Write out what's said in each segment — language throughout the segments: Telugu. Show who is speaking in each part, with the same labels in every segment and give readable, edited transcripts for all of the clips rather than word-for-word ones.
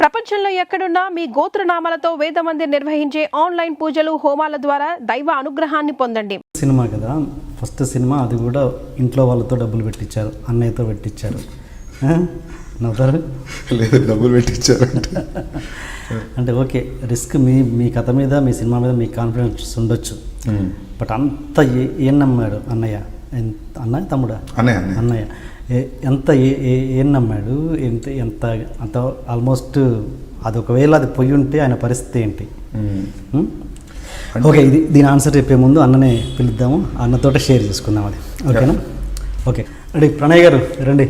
Speaker 1: ప్రపంచంలో ఎక్కడున్నా మీ గోత్రనామాలతో వేదమందిర్ నిర్వహించే ఆన్లైన్ పూజలు హోమాల ద్వారా దైవ అనుగ్రహాన్ని పొందండి.
Speaker 2: సినిమా కదా, ఫస్ట్ సినిమా, అది కూడా ఇంట్లో వాళ్ళతో డబ్బులు పెట్టించారు, అన్నయ్యతో పెట్టించారు. నవ్వుతారు?
Speaker 3: లేదు, డబ్బులు పెట్టించారు
Speaker 2: అంటే ఓకే, రిస్క్. మీ కథ మీద, మీ సినిమా మీద మీకు కాన్ఫిడెన్స్ ఉండొచ్చు, బట్ అంత ఏం నమ్మాడు అన్నయ్య? అన్నయ్య తమ్ముడా? అన్నయ్య ఎంత ఏం నమ్మాడు? ఎంత అంత ఆల్మోస్ట్ అది ఒకవేళ అది పోయి ఉంటే ఆయన పరిస్థితి ఏంటి? ఓకే, దీని ఆన్సర్ చెప్పే ముందు అన్ననే పిలుద్దాము, అన్నతోటే షేర్ చేసుకుందాం అది. ఓకేనా? Okay, ready? ప్రణయ్ గారు రండి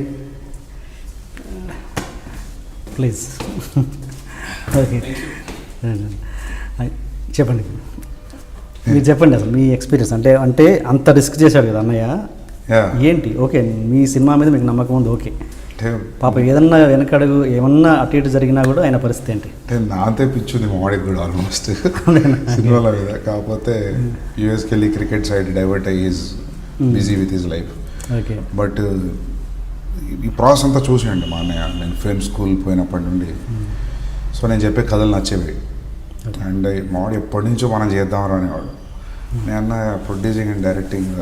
Speaker 2: ప్లీజ్. ఓకే, చెప్పండి, మీరు చెప్పండి అసలు మీ ఎక్స్పీరియన్స్. అంటే అంత రిస్క్ చేశాడు కదా అన్నయ్య, ఏంటి? ఓకే, మీ సినిమా మీద మీకు నమ్మకం ఉంది, ఓకే. పాప ఏదన్నా వెనకడుగు ఏమన్నా అటు ఇటు జరిగినా కూడా ఆయన పరిస్థితి ఏంటి?
Speaker 3: నాతో పిచ్చుంది మాడికి కూడా ఆల్మోస్ట్ సినిమాల మీద. కాకపోతే యూఎస్కి వెళ్ళి క్రికెట్ సైడ్ డైవర్ట్ అయ్యి busy with his life.
Speaker 2: Okay,
Speaker 3: but ఈ ప్రాసెస్ అంతా చూసాండి మా అన్నయ్య. నేను ఫిల్మ్ స్కూల్ పోయినప్పటి నుండి సో నేను చెప్పే కథలు నచ్చేవి. అండ్ మాడి ఎప్పటి నుంచో మనం చేద్దామని అనేవాడు. నేను producing and directing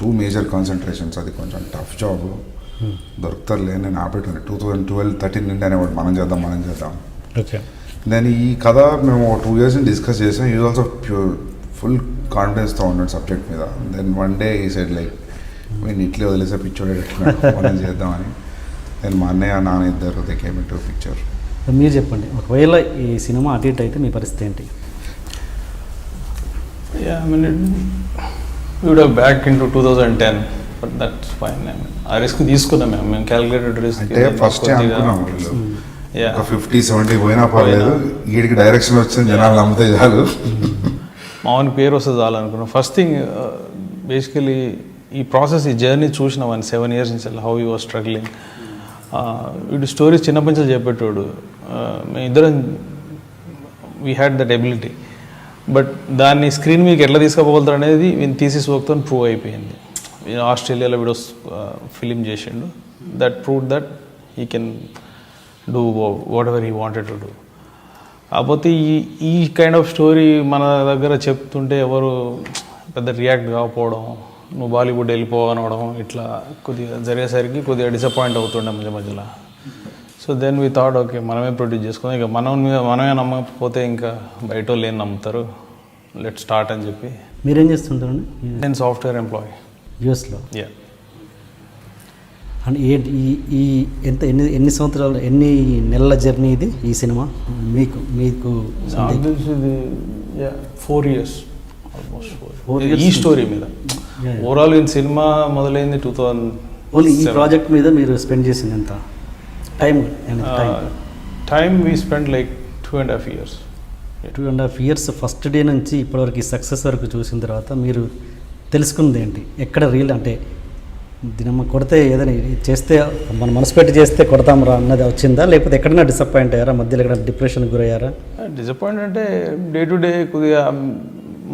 Speaker 3: 2 major concentrations. అది కొంచెం టఫ్ జాబ్, దొరుకుతారులే, నేను ఆపేటాను. 2012-13 నుండి అనేవాడు మనం చేద్దాం.
Speaker 2: ఓకే,
Speaker 3: నేను ఈ కథ మేము 2 years డిస్కస్ చేసాం. ఈ ఆల్సో ఫుల్ కాన్ఫిడెన్స్తో ఉన్నాడు సబ్జెక్ట్ మీద. దెన్ వన్ డే ఈ సైడ్ లైక్ నేను ఇట్లే వదిలేసే పిక్చర్ మనం చేద్దామని. నేను మా అన్నయ్య నాన్న ఇద్దరు దే కేమ్ ఇంటూ పిక్చర్.
Speaker 2: మీరు చెప్పండి, ఒకవేళ ఈ సినిమా అటు ఇటు అయితే మీ పరిస్థితి ఏంటి?
Speaker 4: We would have back into 2010, but that's fine. ఆ రిస్క్ తీసుకున్నాం మేము క్యాలిక్యులేటెడ్ రిస్క్.
Speaker 3: అంటే ఫస్ట్ అనుకున్నాం ఒక 50-70 పోయినా పర్లేదు, వీడికి డైరెక్షన్ వచ్చింది, జనాలు నమ్మితే చాలు,
Speaker 4: మామూలు పేరు వస్తే చాలు అనుకున్నాం. ఫస్ట్ థింగ్ బేసికలీ ఈ ప్రాసెస్, ఈ జర్నీ చూసిన 7 years నుంచి హౌ యూ వాజ్ స్ట్రగ్లింగ్. వీడు స్టోరీస్ చిన్నప్పటి నుంచి చెప్పేటోడు. మేము ఇద్దరం we had that ability, but దాన్ని స్క్రీన్ మీకు ఎట్లా తీసుకుపోగలుగుతారు అనేది వీని థీసిస్ వర్క్తో ప్రూవ్ అయిపోయింది. ఆస్ట్రేలియాలో వీడు ఫిలిం చేసిండు. That prove that he can do what ever he wanted to do. కాకపోతే ఈ కైండ్ ఆఫ్ స్టోరీ మన దగ్గర చెప్తుంటే ఎవరు పెద్ద రియాక్ట్ కాకపోవడం, నువ్వు బాలీవుడ్ వెళ్ళిపోవనవడం, ఇట్లా కొద్దిగా జరిగేసరికి కొద్దిగా డిసప్పాయింట్ అవుతుండే మధ్యలో. So then we thought okay, మనమే ప్రొడ్యూస్ చేసుకుందాం. ఇక మనమే నమ్మకపోతే ఇంకా బయట వాళ్ళు ఏం నమ్ముతారు, లెట్ స్టార్ట్ అని చెప్పి.
Speaker 2: మీరేం చేస్తుంటారండి?
Speaker 4: నేను సాఫ్ట్వేర్ ఎంప్లాయీ
Speaker 2: యూఎస్లో.
Speaker 4: యా.
Speaker 2: అండ్ ఈ ఎన్ని సంవత్సరాలు, ఎన్ని నెలల జర్నీ ఇది ఈ సినిమా మీకు?
Speaker 4: 4 years ఆల్మోస్ట్. 4 years ఈ స్టోరీ మీద. ఓవరాల్ ఈ సినిమా మొదలైంది 2000.
Speaker 2: ఓన్లీ ఈ ప్రాజెక్ట్ మీద మీరు స్పెండ్ చేసింది ఎంత
Speaker 4: time? We spend like 2.5 years.
Speaker 2: 2.5 years first day నుంచి ఇప్పటివరకు సక్సెస్ వరకు చూసిన తర్వాత మీరు తెలుసుకుంది ఏంటి? ఎక్కడ రియల్ అంటే దీనమ్మ కొడితే ఏదైనా చేస్తే మనం మనసు పెట్టి చేస్తే కొడతామరా అన్నది వచ్చిందా, లేకపోతే ఎక్కడైనా డిసప్పాయింట్ అయ్యారా? మధ్యలో ఎక్కడ డిప్రెషన్కి గురయ్యారా?
Speaker 4: డిసప్పాయింట్ అంటే డే టు డే కొద్దిగా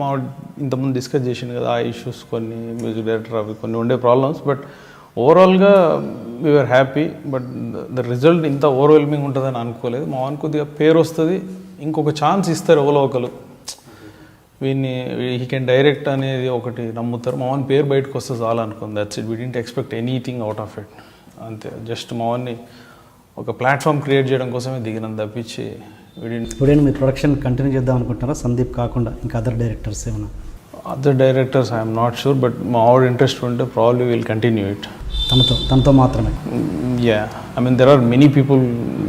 Speaker 4: మా ఇంతకుముందు డిస్కస్ చేసింది కదా, ఆ ఇష్యూస్ కొన్ని, మ్యూజిక్ డైరెక్టర్ అవి కొన్ని ఉండే ప్రాబ్లమ్స్. బట్ ఓవరాల్గా we're happy. But the result ఇంత ఓవర్వెల్మింగ్ ఉంటుందని అనుకోలేదు. మా వానికి కొద్దిగా పేరు వస్తుంది, ఇంకొక ఛాన్స్ ఇస్తారు ఎవరో ఒకరు, వీడిని హీ కెన్ డైరెక్ట్ అనేది ఒకటి నమ్ముతారు. మా వాని పేరు బయటకు వస్తే చాలా అనుకుంది. That's it. We didn't expect anything out of it. అంతే, జస్ట్ మా వాన్ని ఒక ప్లాట్ఫామ్ క్రియేట్ చేయడం కోసమే దిగినంత తప్పించి
Speaker 2: ఇప్పుడైనా మీ ప్రొడక్షన్ కంటిన్యూ చేద్దాం అనుకుంటున్నారా? సందీప్ కాకుండా ఇంకా అదర్ డైరెక్టర్స్ ఏమైనా?
Speaker 4: Other directors I'm not sure, but మా ఆవిడ ఇంట్రెస్ట్ ఉంటే ప్రాబ్లీ విల్ కంటిన్యూ ఇట్.
Speaker 2: తనతో మాత్రమే?
Speaker 4: Yeah, I mean there are many people.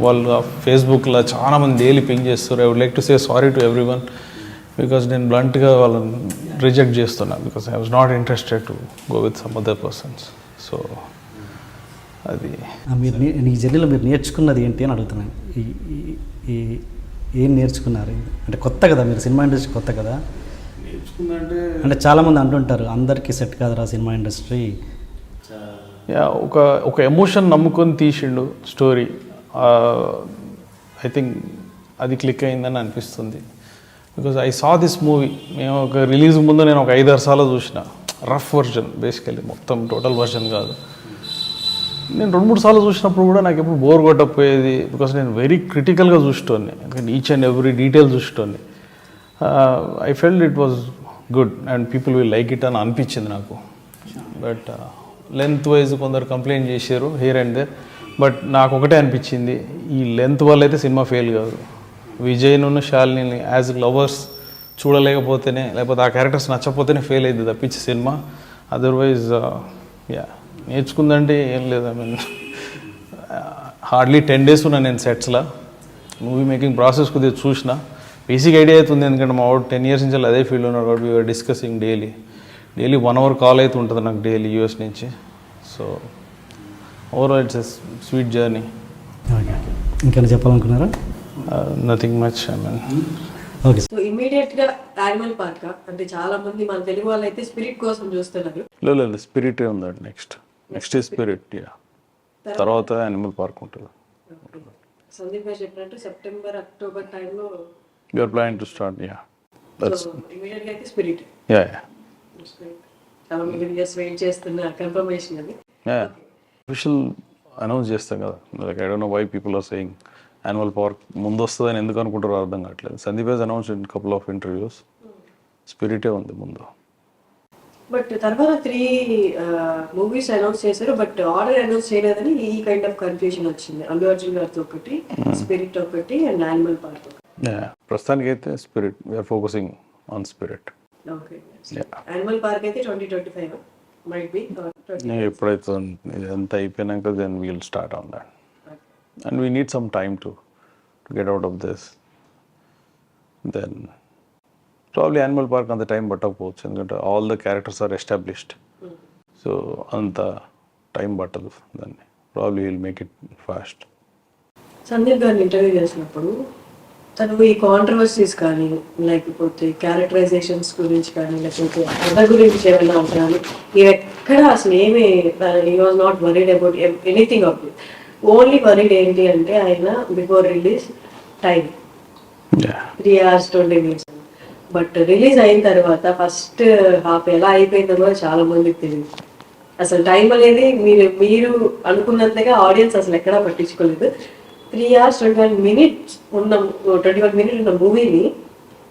Speaker 4: వాళ్ళు ఫేస్బుక్లో చాలా మంది డైలీ పింగ్ చేస్తారు. I would like to say sorry to everyone, because నేను బ్లంట్గా వాళ్ళని రిజెక్ట్ చేస్తున్నా, because I was not interested to go with some other persons. So అది
Speaker 2: మీరు ఈ జర్నీలో మీరు నేర్చుకున్నది ఏంటి అని అడుగుతున్నాను. ఏం నేర్చుకున్నారు? అంటే కొత్త కదా, మీరు సినిమా ఇండస్ట్రీ కొత్త కదా. అంటే చాలామంది అంటుంటారు అందరికీ సెట్ కాదురా సినిమా ఇండస్ట్రీ.
Speaker 4: యా, ఒక ఎమోషన్ నమ్ముకొని తీసిండు స్టోరీ. ఐ థింక్ అది క్లిక్ అయిందని అనిపిస్తుంది. Because I saw this movie, మేము ఒక రిలీజ్ ముందు నేను ఒక 5-6 సార్లు చూసిన. రఫ్ వర్జన్ బేసికలీ, మొత్తం టోటల్ వర్జన్ కాదు. నేను 2-3 సార్లు చూసినప్పుడు కూడా నాకు ఎప్పుడు బోర్ కొట్టకపోయేది, బికాస్ నేను వెరీ క్రిటికల్గా చూసేటోని, ఎందుకంటే ఈచ్ అండ్ ఎవ్రీ డీటెయిల్ చూసేటోని. I felt it was good and people will like it అని అనిపించింది నాకు. బట్ లెంత్ వైజ్ కొందరు కంప్లైంట్ చేశారు హియర్ అండ్ దేర్, బట్ నాకు ఒకటే అనిపించింది, ఈ లెంత్ వల్ల అయితే సినిమా ఫెయిల్ కాదు. విజయ్ను శాలిని యాజ్ లవర్స్ చూడలేకపోతేనే, లేకపోతే ఆ క్యారెక్టర్స్ నచ్చకపోతేనే ఫెయిల్ అయింది తప్పించి సినిమా. అదర్వైజ్ యా నేర్చుకుందంటే ఏం లేదు. ఐ మీన్ హార్డ్లీ 10 days ఉన్నా నేను సెట్స్లో. మూవీ మేకింగ్ ప్రాసెస్ కొద్దిగా చూసిన, బేసిక్ ఐడియా అవుతుంది, ఎందుకంటే మా వాడు 10 years నుంచి అదే ఫీల్డ్ ఉన్నారు కాబట్టి we are discussing daily 1 hour call అయితే ఉంటుంది నాకు డైలీ యూఎస్ నుంచి. So overall it's a sweet journey.
Speaker 2: Okay, ఇంకేమైనా చెప్పాలనుకున్నారా?
Speaker 4: Nothing much. I mean
Speaker 2: okay.
Speaker 5: So immediate గా యానిమల్ పార్క్, అంటే చాలా మంది మన తెలుగు వాళ్ళు అయితే స్పిరిట్ కోసం చూస్తున్నారు.
Speaker 4: లేదు, స్పిరిటే ఉందండి. Next Spirit, yeah. తర్వాత యానిమల్ పార్క్ ఉంటుంది.
Speaker 5: సందీప్ గారు చెప్పినట్టు సెప్టెంబర్ అక్టోబర్ టైంలో
Speaker 4: you are planning to start, yeah.
Speaker 5: Immediate గా అయితే స్పిరిట్.
Speaker 4: యా.
Speaker 5: చాలా మంది జస్ట్ వెయిట్ చేస్తున్న కన్ఫర్మేషన్ అది.
Speaker 4: అఫీషియల్ అనౌన్స్ చేస్తాం కదా, like I don't know why people are saying Animal Park ముందు వస్తుందని ఎందుకు అనుకుంటారో అర్థం కావట్లేదు. Sandeep he's announce in couple of interviews, స్పిరిటే ఉంది ముందు.
Speaker 5: బట్ తర్వాత 3 మూవీస్ అనౌన్స్ చేశారు, బట్ ఆర్డర్ అనౌన్స్ చేయలేదని ఈ కైండ్ ఆఫ్ కన్ఫ్యూజన్ వచ్చింది. అల్లు అర్జున్ గారితో ఒకటి, స్పిరిట్ ఒకటి అండ్ యానిమల్ పార్క్ ఒకటి.
Speaker 4: ప్రస్తుతానికి అయితే Spirit, we're focusing on Spirit.
Speaker 5: Okay, Animal Park అయితే 2025 మైట్ బి.
Speaker 4: ఎప్పుడైతే ఇదంతా అయిపోయినాక then we'll start on that. And we need some time to get out of this. Then probably Animal Park on the time పట్టకపోవచ్చు, ఎందుకంటే all the characters are established. So అంత టైం పట్టదు దాన్ని. Probably we'll make it fast.
Speaker 5: Sandeep గారిని ఇంటర్వ్యూ చేసినప్పుడు తను ఈ కాంట్రవర్సీస్ కానీ, లేకపోతే క్యారెక్టరైజేషన్స్ గురించి కానీ, లేకపోతే కథ గురించి ఏమైనా ఉంటాయి, ఇవి ఎక్కడ అసలు ఏమి he was not worried about anything of it. Only worried ఏంటి అంటే ఆయన before release time 3 hours 20 minutes. But release అయిన తర్వాత ఫస్ట్ హాఫ్ ఎలా అయిపోయిందో కూడా చాలా మందికి తెలియదు. అసలు టైం అనేది మీరు అనుకున్నంతగా ఆడియన్స్ అసలు ఎక్కడా పట్టించుకోలేదు. 3 hours 21 minutes ఉన్న 21 minutes ఉన్న మూవీని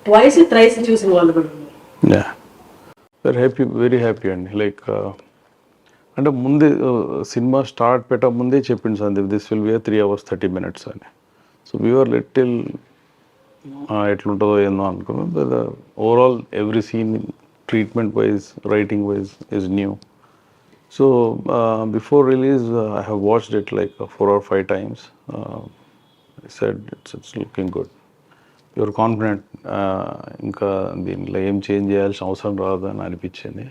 Speaker 5: ట్వైస్ థ్రైస్ చూసిన వాళ్ళు కూడా
Speaker 4: ఉన్నారు. వెరీ హ్యాపీ అండి. లైక్ అంటే ముందే సినిమా స్టార్ట్ పెట్టక ముందే చెప్పింది Sandeep, this will be 3 hours 30 minutes అని. సో వీఆర్ లిటిల్ ఎట్లుంటుందో ఏందో అనుకున్నాం. But overall every scene treatment wise, writing wise is new. So before release I have watched it like 4 or 5 times. I said it's looking good. You're confident. ఇంకా దీనిలో ఏం చేంజ్ చేయాల్సిన అవసరం రాదని అనిపించింది.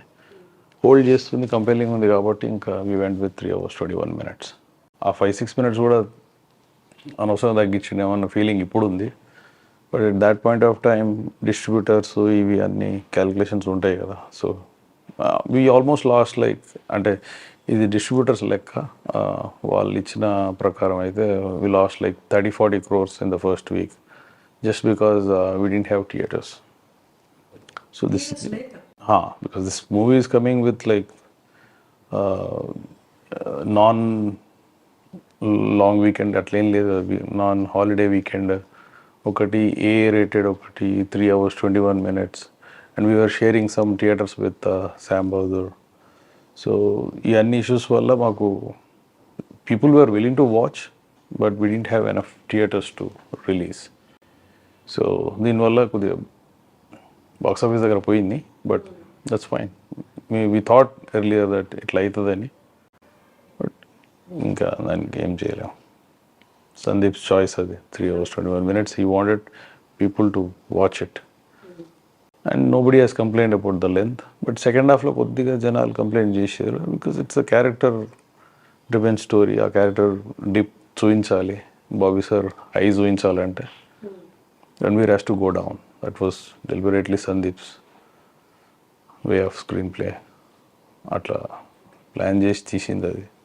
Speaker 4: హోల్డ్ చేస్తుంది, కంపెలింగ్ ఉంది కాబట్టి ఇంకా we went with 3 hours 21 minutes. ఆ 5-6 minutes కూడా అనవసరం తగ్గించింది ఏమన్న ఫీలింగ్ ఇప్పుడు ఉంది. But at that point of time distributors ఇవి అన్ని క్యాలిక్యులేషన్స్ ఉంటాయి కదా. So we almost last like, అంటే ఇది డిస్ట్రిబ్యూటర్స్ లెక్క, వాళ్ళు ఇచ్చిన ప్రకారం అయితే we last like 30-40 crores in the first week just because we didn't have theaters. So this because this movie is coming with like non long weekend, అట్లా ఏం లేదు, నాన్ హాలిడే వీకెండ్. ఒకటి ఏ రేటెడ్, ఒకటి 3 hours 21 minutes, and we were sharing some theaters with Sam Bahadur. So ఈ అన్ని ఇష్యూస్ వల్ల మాకు people were willing to watch, but we didn't have enough theatres to release. So దీనివల్ల కొద్దిగా బాక్స్ ఆఫీస్ దగ్గర పోయింది. But that's fine. We thought earlier that ఇట్లా అవుతుందని, బట్ ఇంకా దానికి ఏం చేయలేము. సందీప్స్ చాయిస్ అది. 3 hours 21 minutes. He wanted people to watch it. And nobody has complained about the length. But second half లో కొద్దిగా జనాలు కంప్లైంట్ చేశారు, because it's a character driven story. ఆ క్యారెక్టర్ డిప్ చూపించాలి, బాబీ సార్ హై చూపించాలంటే Ranveer has to go down. That was deliberately Sandeep's way of screenplay. అట్లా ప్లాన్ చేసి తీసింది అది.